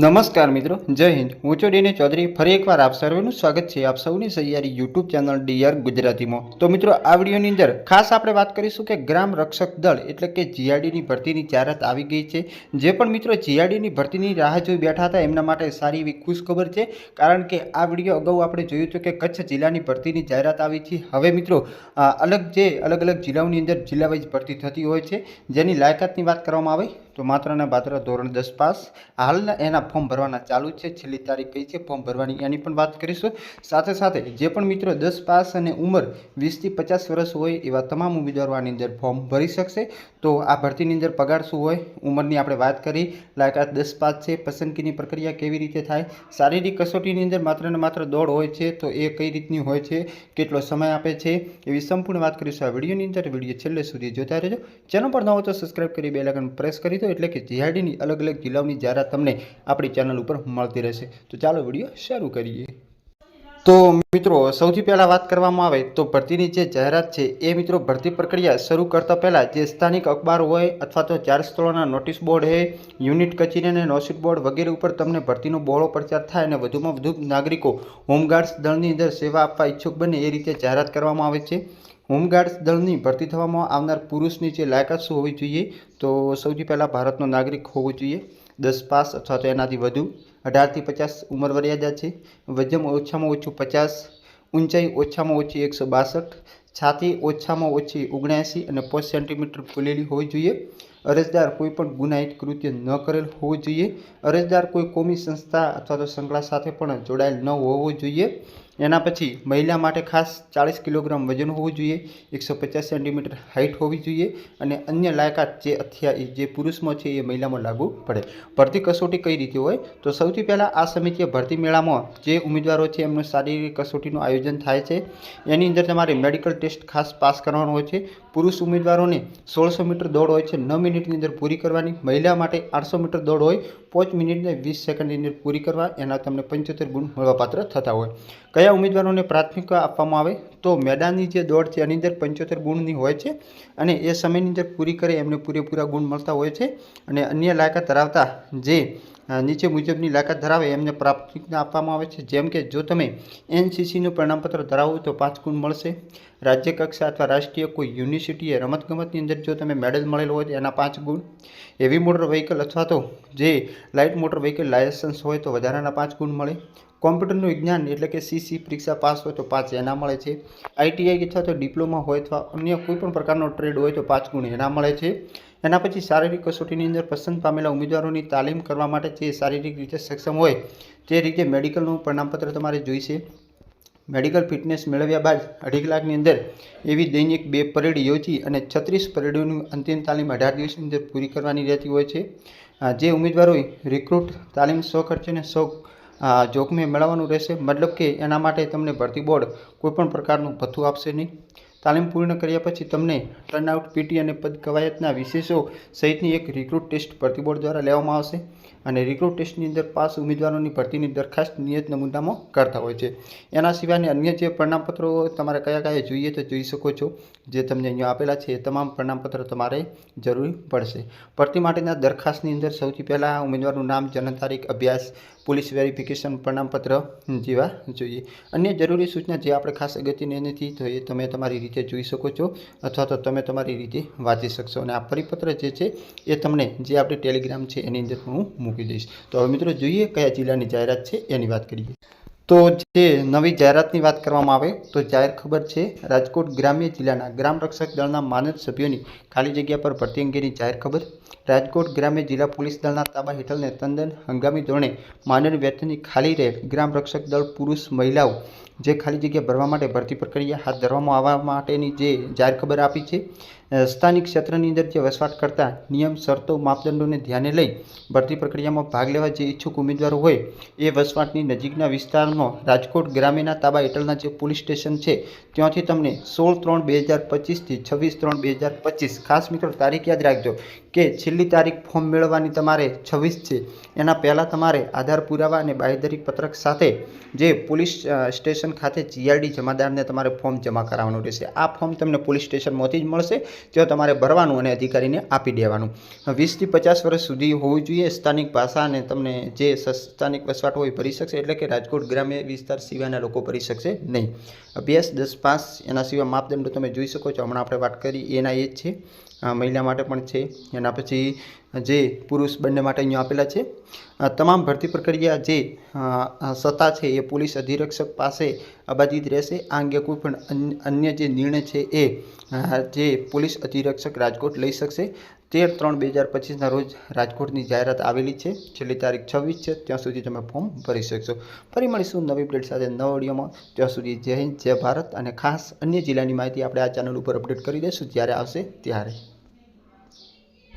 નમસ્કાર મિત્રો, જય હિન્દ. હું છું ડીને ચૌધરી. ફરી એકવાર આપ સર્વેનું સ્વાગત છે આપ સૌની સહિયારી યુટ્યુબ ચેનલ ડીઆર ગુજરાતીમાં. તો મિત્રો, આ વિડીયોની અંદર ખાસ આપણે વાત કરીશું કે ગ્રામ રક્ષક દળ એટલે કે જીઆરડીની ભરતીની જાહેરાત આવી ગઈ છે. જે પણ મિત્રો જીઆરડીની ભરતીની રાહ જોઈ બેઠા હતા એમના માટે સારી એવી ખુશખબર છે. કારણ કે આ વિડીયો અગાઉ આપણે જોયું હતું કે કચ્છ જિલ્લાની ભરતીની જાહેરાત આવી છે. હવે મિત્રો અલગ અલગ જિલ્લાઓની અંદર જિલ્લા વાઇઝ ભરતી થતી હોય છે. જેની લાયકાતની વાત કરવામાં આવે તો માત્ર ને માત્ર ધોરણ 10 પાસ હાલના એના ફોર્મ ભરવાના ચાલુ છે. છેલ્લી તારીખ કઈ છે ફોર્મ ભરવાની એની પણ વાત કરીશું. સાથે સાથે જે પણ મિત્રો 10 પાસ અને ઉંમર 20 થી 50 વર્ષ હોય એવા તમામ ઉમેદવારો આની અંદર ફોર્મ ભરી શકશે. તો આ ભરતીની અંદર પગાર શું હોય, ઉંમરની આપણે વાત કરી, લાયકાત 10 પાસ છે, પસંદગીની પ્રક્રિયા કેવી રીતે થાય, શારીરિક કસોટીની અંદર માત્ર ને માત્ર દોડ હોય છે તો એ કઈ રીતની હોય છે, કેટલો સમય આપે છે, એવી સંપૂર્ણ વાત કરીશું આ વિડીયોની અંદર. વિડીયો છેલ્લે સુધી જોતા રહેજો. ચેનલ પર ન હોય તો સબસ્ક્રાઇબ કરી બેલ આઇકન પ્રેસ કરી દો એટલે કે જીઆરડીની અલગ જિલ્લાઓની જાહેરાત તમને આપણી ચેનલ ઉપર મળતી રહેશે. તો ચાલો વિડીયો શરૂ કરીએ. તો મિત્રો, સૌથી પહેલાં વાત કરવામાં આવે તો ભરતીની જે જાહેરાત છે એ મિત્રો ભરતી પ્રક્રિયા શરૂ કરતા પહેલાં જે સ્થાનિક અખબાર હોય અથવા તો 4 સ્થળોના નોટિસ બોર્ડ છે, યુનિટ કચેરી અને નોટિસ બોર્ડ વગેરે ઉપર તમને ભરતીનો બહોળો પ્રચાર થાય અને વધુમાં વધુ નાગરિકો હોમગાર્ડ્સ દળની અંદર સેવા આપવા ઈચ્છુક બને એ રીતે જાહેરાત કરવામાં આવે છે. હોમગાર્ડ્સ દળની ભરતી થવામાં આવનાર પુરુષની જે લાયકાત શું હોવી જોઈએ તો સૌથી પહેલાં ભારતનો નાગરિક હોવો જોઈએ, 10 પાસ અથવા તો એનાથી વધુ, 18 થી 50 ઉંમર મર્યાદા છે, વજન ઓછામાં ઓછું 50, ઊંચાઈ ઓછામાં ઓછી 162, છાતી ઓછામાં ઓછી 79 અને 5 સેન્ટીમીટર ફૂલેલી હોવી જોઈએ. અરજદાર કોઈ પણ ગુનાહિત કૃત્ય ન કરેલ હોવું જોઈએ. અરજદાર કોઈ કોમી સંસ્થા અથવા તો સંકળા સાથે પણ જોડાયેલ ન હોવો જોઈએ. એના પછી મહિલા માટે ખાસ 40 કિલોગ્રામ વજન હોવું જોઈએ, 150 સેન્ટીમીટર હાઇટ હોવી જોઈએ અને અન્ય લાયકાત જે પુરુષમાં છે એ મહિલામાં લાગુ પડે. ભરતી કસોટી કઈ રીતે હોય તો સૌથી પહેલાં આ સમિતિએ ભરતી મેળામાં જે ઉમેદવારો છે એમનું શારીરિક કસોટીનું આયોજન થાય છે. એની અંદર તમારે મેડિકલ ટેસ્ટ ખાસ પાસ કરવાનો હોય છે. પુરુષ ઉમેદવારોને 1600 મીટર દોડ હોય છે, 9 મિનિટની અંદર પૂરી કરવાની. મહિલા માટે 800 મીટર દોડ હોય, 5 મિનિટ ને 20 સેકન્ડની અંદર પૂરી કરવા. એના તમને 75 ગુણ મળવાપાત્ર થતા હોય. કયા ઉમેદવારોને પ્રાથમિકતા આપવામાં આવે તો મેદાનની જે દોડ છે એની અંદર 75 ગુણની હોય છે અને એ સમયની અંદર પૂરી કરે એમને પૂરેપૂરા ગુણ મળતા હોય છે. અને અન્ય લાયકાત ધરાવતા જે નીચે મુજબની લાયકાત ધરાવે એમને પ્રાથમિકતા આપવામાં આવે છે. જેમ કે જો તમે એનસીસીનું પ્રમાણપત્ર ધરાવો તો 5 ગુણ મળશે. રાજ્ય કક્ષા અથવા રાષ્ટ્રીય કોઈ યુનિવર્સિટીએ રમતગમતની અંદર જો તમે મેડલ મળેલો હોય તો એના 5 ગુણ. હેવી મોટર વ્હીકલ અથવા તો જે લાઇટ મોટર વ્હીકલ લાયસન્સ હોય તો વધારાના 5 ગુણ મળે. કોમ્પ્યુટરનું વિજ્ઞાન એટલે કે સીસી પરીક્ષા પાસ હોય તો 5 એના મળે છે. આઈટીઆઈ અથવા તો ડિપ્લોમા હોય અથવા અન્ય કોઈ પણ પ્રકારનો ટ્રેડ હોય તો 5 ગુણ એના મળે છે. એના પછી શારીરિક કસોટીની અંદર પસંદ પામેલા ઉમેદવારોની તાલીમ કરવા માટે જે શારીરિક રીતે સક્ષમ હોય તે રીતે મેડિકલનું પ્રમાણપત્ર તમારે જોઈશે. મેડિકલ ફિટનેસ મેળવ્યા બાદ 2.5 કલાકની અંદર એવી દૈનિક 2 પરેડ યોજી અને 36 પરેડોની અંતિમ તાલીમ 18 દિવસની અંદર પૂરી કરવાની રહેતી હોય છે. જે ઉમેદવારોએ રિક્રુટ તાલીમ 100 ખર્ચે અને 100 જોખમે મેળવવાનું રહેશે. મતલબ કે એના માટે તમને ભરતી બોર્ડ કોઈપણ પ્રકારનું ભથ્થું આપશે નહીં. તાલીમ પૂર્ણ કર્યા પછી તમને ટર્નઆઉટ પીટી અને પદ કવાયતના વિશેષો સહિતની એક રિક્રુટ ટેસ્ટ ભરતી બોર્ડ દ્વારા લેવામાં આવશે અને રિક્રુટ ટેસ્ટની અંદર પાસ ઉમેદવારોની ભરતીની દરખાસ્ત નિયત નમૂનામાં કરતા હોય છે. એના સિવાયની અન્ય જે પ્રમાણપત્રો તમારે કયા જોઈએ તો જોઈ શકો છો. જે તમને અહીંયા આપેલા છે એ તમામ પ્રમાણપત્રો તમારે જરૂરી પડશે. ભરતી માટેના દરખાસ્તની અંદર સૌથી પહેલાં ઉમેદવારનું નામ, જન્મ તારીખ, અભ્યાસ, પોલીસ વેરિફિકેશન પ્રમાણપત્ર જેવા જોઈએ. અન્ય જરૂરી સૂચના જે આપણે ખાસ અગત્યની નથી તો એ તમે તમારી રીતે જોઈ શકો છો અથવા તો તમે તમારી રીતે વાંચી શકશો. અને આ પરિપત્ર જે છે એ તમને જે આપણે ટેલિગ્રામ છે એની અંદર હું મૂકી દઈશ. તો હવે મિત્રો જોઈએ કયા જિલ્લાની જાહેરાત છે એની વાત કરીએ. તો જે નવી જાહેરાતની વાત કરવામાં આવે તો જાહેર ખબર છે રાજકોટ ગ્રામ્ય જિલ્લાના ગ્રામ રક્ષક દળના માનદ સભ્યોની ખાલી જગ્યા પર ભરતી અંગેની જાહેર ખબર. રાજકોટ ગ્રામ્ય જિલ્લા પોલીસ દળના તાબા હેઠળને તદ્દન હંગામી ધોરણે માનદ વેતનની ખાલી રહેલ ગ્રામ રક્ષક દળ પુરુષ મહિલાઓ જે ખાલી જગ્યા ભરવા માટે ભરતી પ્રક્રિયા હાથ ધરવામાં આવવા માટેની જે જાહેર ખબર આપી છે. સ્થાનિક ક્ષેત્રની અંદર જે વસવાટ કરતા નિયમ, શરતો, માપદંડોને ધ્યાને લઈ ભરતી પ્રક્રિયામાં ભાગ લેવા જે ઈચ્છુક ઉમેદવારો હોય એ વસવાટની નજીકના વિસ્તારમાં રાજકોટ ગ્રામ્યના તાબા હેઠળના જે પોલીસ સ્ટેશન છે ત્યાંથી તમને 16/3/2025 થી 26/3/2025 ખાસ મિત્રો તારીખ યાદ રાખજો કે છેલ્લી તારીખ ફોર્મ મેળવવાની તમારે 26 છે, એના પહેલાં તમારે આધાર પુરાવા અને બાંયધરી પત્રક સાથે જે પોલીસ સ્ટેશન ખાતે જીઆરડી જમાદારને તમારે ફોર્મ જમા કરાવવાનું રહેશે. આ ફોર્મ તમને પોલીસ સ્ટેશનમાંથી જ મળશે, ત્યાં તમારે ભરવાનું અને અધિકારીને આપી દેવાનું. 20 થી 50 વર્ષ સુધી હોવું જોઈએ. સ્થાનિક ભાષા અને તમને જે સ્થાનિક વસવાટ હોય ભરી શકશે, એટલે કે રાજકોટ ગ્રામ્ય વિસ્તાર સિવાયના લોકો ભરી શકશે નહીં. અભ્યાસ 10 પાસ, એના સિવાય માપદંડો તમે જોઈ શકો છો, હમણાં આપણે વાત કરી એના એ જ છે. મહિલા માટે પણ છે. એના પછી જે પુરુષ બંને માટે અહીંયા આપેલા છે. તમામ ભરતી પ્રક્રિયા જે સત્તા છે એ પોલીસ અધિરક્ષક પાસે અબાધિત રહેશે. આ અંગે કોઈ પણ અન્ય જે નિર્ણય છે એ જે પોલીસ અધિરક્ષક રાજકોટ લઈ શકશે. 13/3/2025 રોજ રાજકોટની જાહેરાત આવેલી છે. છેલ્લી તારીખ 26 છે. ત્યાં સુધી તમે ફોર્મ ભરી શકશો. ફરી મળીશું નવી અપડેટ સાથે નવા વિડીયોમાં. ત્યાં સુધી જય હિન્દ, જય ભારત. અને ખાસ અન્ય જિલ્લાની માહિતી આપણે આ ચેનલ ઉપર અપડેટ કરી દઈશું જ્યારે આવશે ત્યારે.